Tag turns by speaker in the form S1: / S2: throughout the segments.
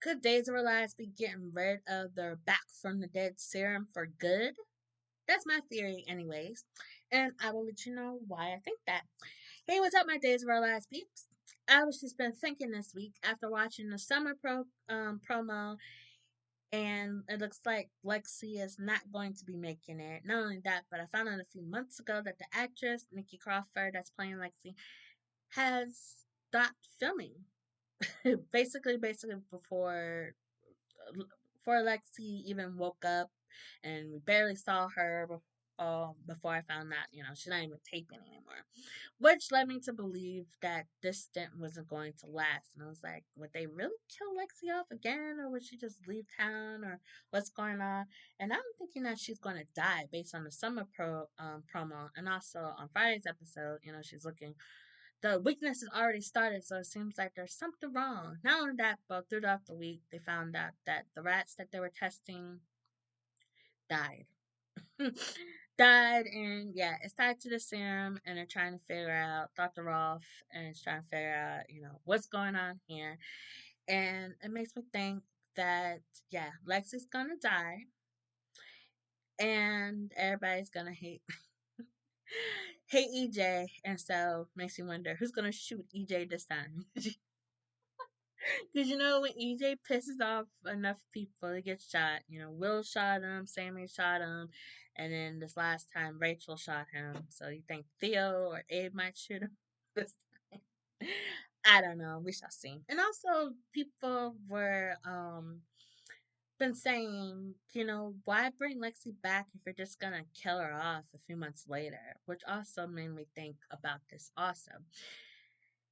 S1: Could Days of Our Lives be getting rid of their back from the dead serum for good? That's my theory, anyways. And I will let you know why I think that. Hey, what's up, my Days of Our Lives peeps? I was just been thinking this week after watching the summer promo, and it looks like Lexie is not going to be making it. Not only that, but I found out a few months ago that the actress Nikki Crawford, that's playing Lexie, has stopped filming. basically before Lexi even woke up, and we barely saw her before I found out, she's not even taping anymore. Which led me to believe that this stint wasn't going to last. And I was like, would they really kill Lexi off again, or would she just leave town, or what's going on? And I'm thinking that she's going to die based on the summer promo, and also on Friday's episode. She's looking, the weakness has already started, so it seems like there's something wrong. Not only that, but throughout the week, they found out that the rats that they were testing died. Died, and yeah, it's tied to the serum, and they're trying to figure out, Dr. Rolf, and it's trying to figure out, what's going on here. And it makes me think that, yeah, Lexi's gonna die, and everybody's gonna hate EJ, and so makes me wonder who's gonna shoot EJ this time. Because when EJ pisses off enough people, he gets shot. Will shot him, Sammy shot him, and then this last time Rachel shot him. So you think Theo or Abe might shoot him this time? I don't know. We shall see. And also, people were been saying, why bring Lexi back if you're just gonna kill her off a few months later? Which also made me think about this also.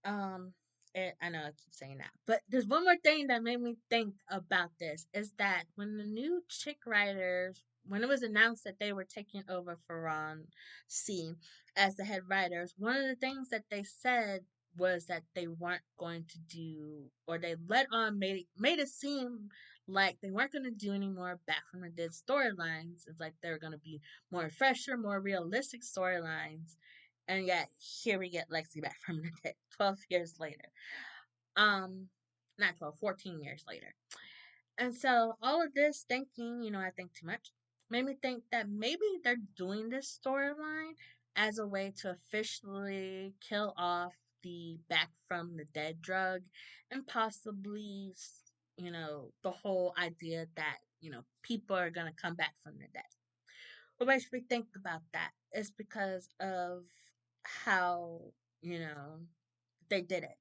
S1: Um, I know I keep saying that, but there's one more thing that made me think about this is that when the new chick writers, when it was announced that they were taking over for Ron C as the head writers, one of the things that they said was that they weren't going to do, or they let on made it seem like they weren't going to do any more Back from the Dead storylines. It's like they were going to be more fresher, more realistic storylines, and yet here we get Lexi back from the dead 12 years later. Um, not 12, 14 years later. And so all of this thinking, I think too much, made me think that maybe they're doing this storyline as a way to officially kill off the back from the dead drug, and possibly, the whole idea that, people are going to come back from the dead. What makes me think about that is because of how, you know, they did it.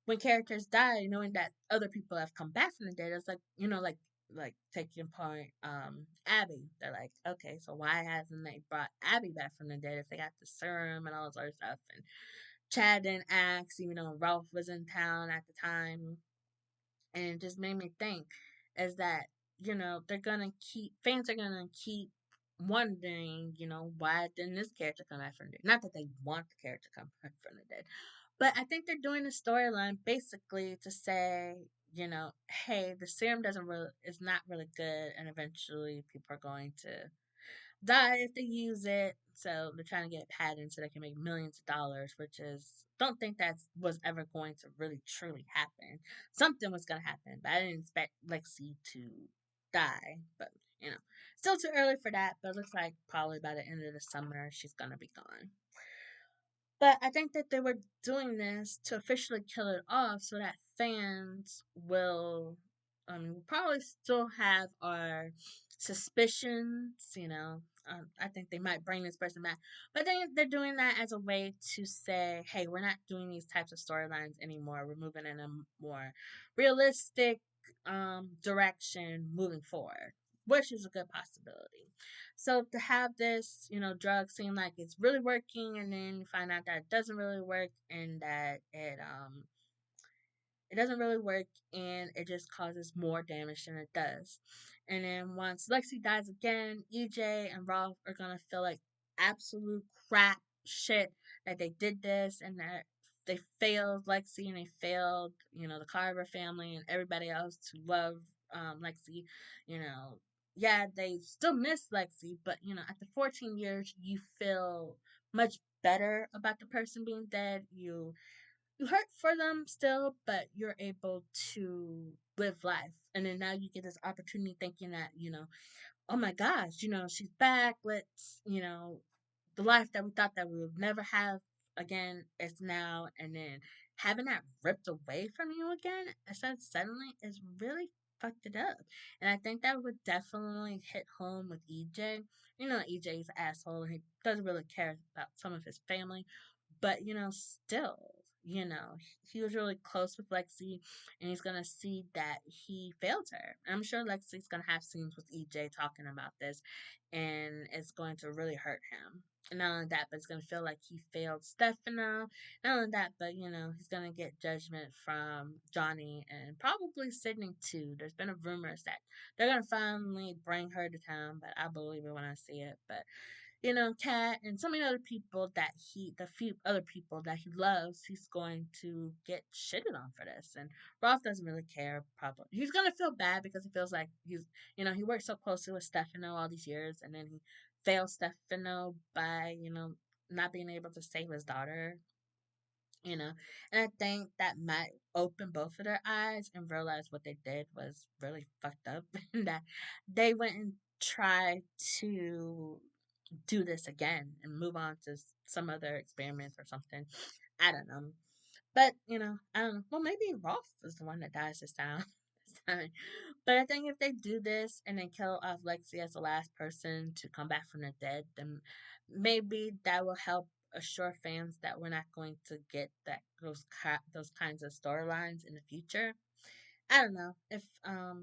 S1: When characters die, knowing that other people have come back from the dead, it's like, like taking point Abby. They're like, okay, so why hasn't they brought Abby back from the dead if they got the serum and all this other stuff? And Chad didn't ask, even though Ralph was in town at the time. And it just made me think is that, they're gonna keep, fans are gonna keep wondering, why didn't this character come back from the dead? Not that they want the character to come back from the dead, but I think they're doing the storyline basically to say, hey, the serum doesn't really is not really good, and eventually people are going to die if they use it. So they're trying to get patents so they can make millions of dollars, which is, don't think that was ever going to really truly happen. Something was going to happen, but I didn't expect Lexi to die. But still too early for that. But it looks like probably by the end of the summer she's going to be gone. But I think that they were doing this to officially kill it off so that fans will, we'll probably still have our suspicions, I think they might bring this person back. But they're doing that as a way to say, hey, we're not doing these types of storylines anymore. We're moving in a more realistic direction moving forward, which is a good possibility. So to have this, drug seem like it's really working, and then you find out that it doesn't really work, and that it doesn't really work, and it just causes more damage than it does. And then once Lexi dies again, EJ and Ralph are gonna feel like absolute crap shit that they did this, and that they failed Lexi, and they failed, the Carver family and everybody else to love Lexi. You know, yeah, they still miss Lexi, but after 14 years, you feel much better about the person being dead. You you hurt for them still, but you're able to live life. And then now you get this opportunity thinking that, oh my gosh, she's back. Let's, the life that we thought that we would never have again is now. And then having that ripped away from you again, suddenly is really fucked it up. And I think that would definitely hit home with EJ. EJ's an asshole and he doesn't really care about some of his family. But, still, he was really close with Lexie and he's gonna see that he failed her. I'm sure Lexie's gonna have scenes with EJ talking about this, and it's going to really hurt him. And not only that, but it's gonna feel like he failed Stefano. Not only that, but he's gonna get judgment from Johnny and probably Sydney too. There's been a rumors that they're gonna finally bring her to town, but I believe it when I see it. But Kat and so many other people the few other people that he loves, he's going to get shitted on for this. And Rolf doesn't really care, probably. He's going to feel bad because he feels like he worked so closely with Stefano all these years and then he failed Stefano by, not being able to save his daughter, you know. And I think that might open both of their eyes and realize what they did was really fucked up and that they went and tried to do this again and move on to some other experiments or something. I don't know. But, I don't know. Well, maybe Rolf is the one that dies this time. this time. But I think if they do this and then kill off Lexi as the last person to come back from the dead, then maybe that will help assure fans that we're not going to get those kinds of storylines in the future. I don't know if I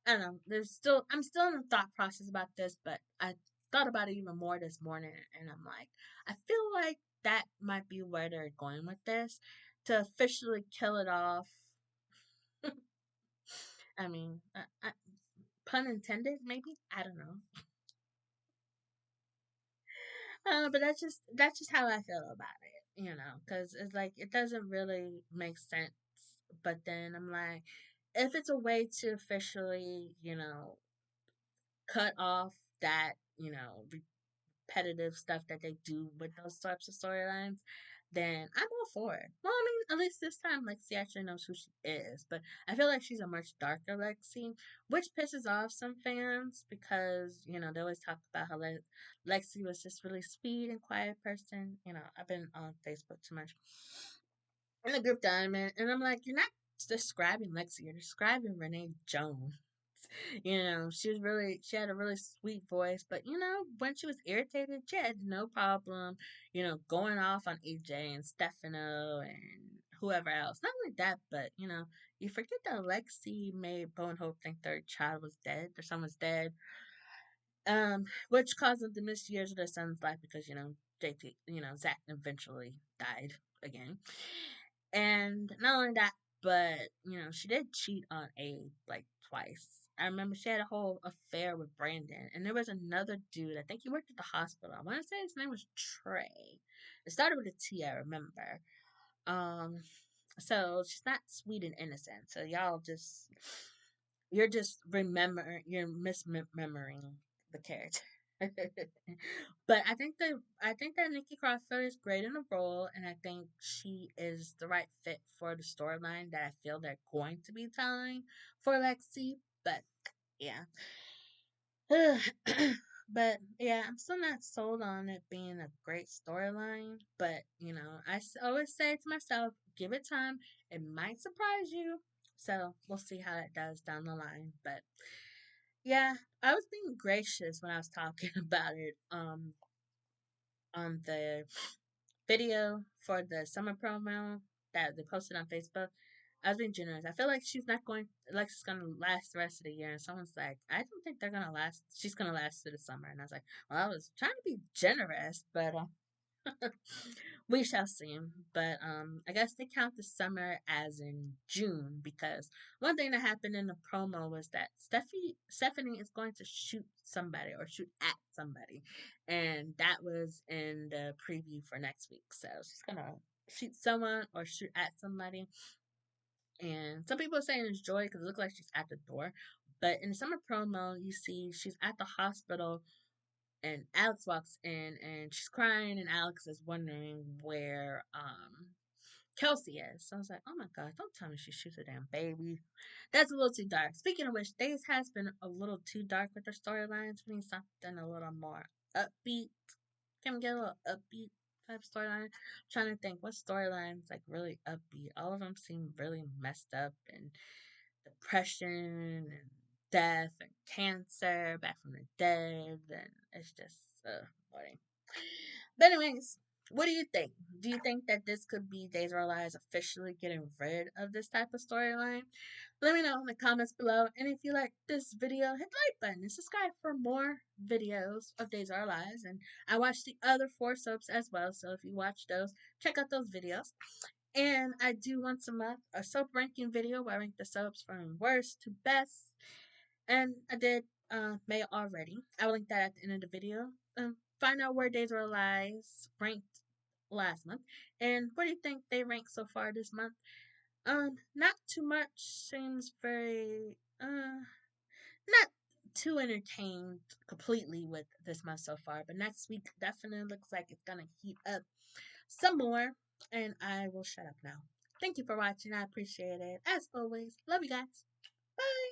S1: don't know. I'm still in the thought process about this, but I thought about it even more this morning, and I'm like, I feel like that might be where they're going with this to officially kill it off. I mean, pun intended, maybe. I don't know, but that's just how I feel about it, because it's like it doesn't really make sense. But then I'm like, if it's a way to officially, cut off that, repetitive stuff that they do with those types of storylines, then I'm all for it. Well, I mean, at least this time Lexi actually knows who she is, but I feel like she's a much darker Lexi, which pisses off some fans because, they always talk about how Lexi was just really sweet and quiet person. I've been on Facebook too much in the group that I'm in, and I'm like, you're not describing Lexi, you're describing Renee Jones. She had a really sweet voice, but when she was irritated, she had no problem, going off on EJ and Stefano and whoever else. Not only that, but you forget that Lexi made Bo and Hope think their child was dead, their son was dead, which caused them to miss years of their son's life because JT, Zach eventually died again. And not only that, but she did cheat on Abe like twice. I remember she had a whole affair with Brandon, and there was another dude. I think he worked at the hospital. I want to say his name was Trey. It started with a T. I remember. Um, so she's not sweet and innocent. So you're misremembering the character. But I think that Nikki Crossfield is great in the role, and I think she is the right fit for the storyline that I feel they're going to be telling for Lexi. But yeah, but yeah, I'm still not sold on it being a great storyline. But always say to myself, give it time; it might surprise you. So we'll see how it does down the line. But yeah, I was being gracious when I was talking about it on the video for the summer promo that they posted on Facebook. I was being generous. I feel like she's gonna last the rest of the year. And someone's like, I don't think they're gonna last. She's gonna last through the summer. And I was like, well, I was trying to be generous, but we shall see. But I guess they count the summer as in June because one thing that happened in the promo was that Stephanie is going to shoot somebody or shoot at somebody, and that was in the preview for next week. So she's gonna shoot someone or shoot at somebody, and some people are saying it's Joy because it looks like she's at the door. But in the summer promo, you see she's at the hospital and Alex walks in and she's crying and Alex is wondering where Kelsey is. So I was like, oh my god, don't tell me she shoots a damn baby. That's a little too dark. Speaking of which, Days has been a little too dark with their storylines. We need something a little more upbeat. Can we get a little upbeat type storyline? I'm trying to think what storylines like really upbeat. All of them seem really messed up and depression and death and cancer back from the dead, and it's just boring. But anyways, what do you think? Do you think that this could be Days of Our Lives officially getting rid of this type of storyline? Let me know in the comments below. And if you like this video, hit the like button and subscribe for more videos of Days of Our Lives. And I watched the other 4 soaps as well. So if you watch those, check out those videos. And I do once a month a soap ranking video where I rank the soaps from worst to best. And I did May already. I will link that at the end of the video. Find out where Days of Our Lives ranked last month. And what do you think they ranked so far this month? Not too much. Seems very not too entertained completely with this month so far. But next week definitely looks like it's gonna heat up some more. And I will shut up now. Thank you for watching. I appreciate it. As always, love you guys. Bye.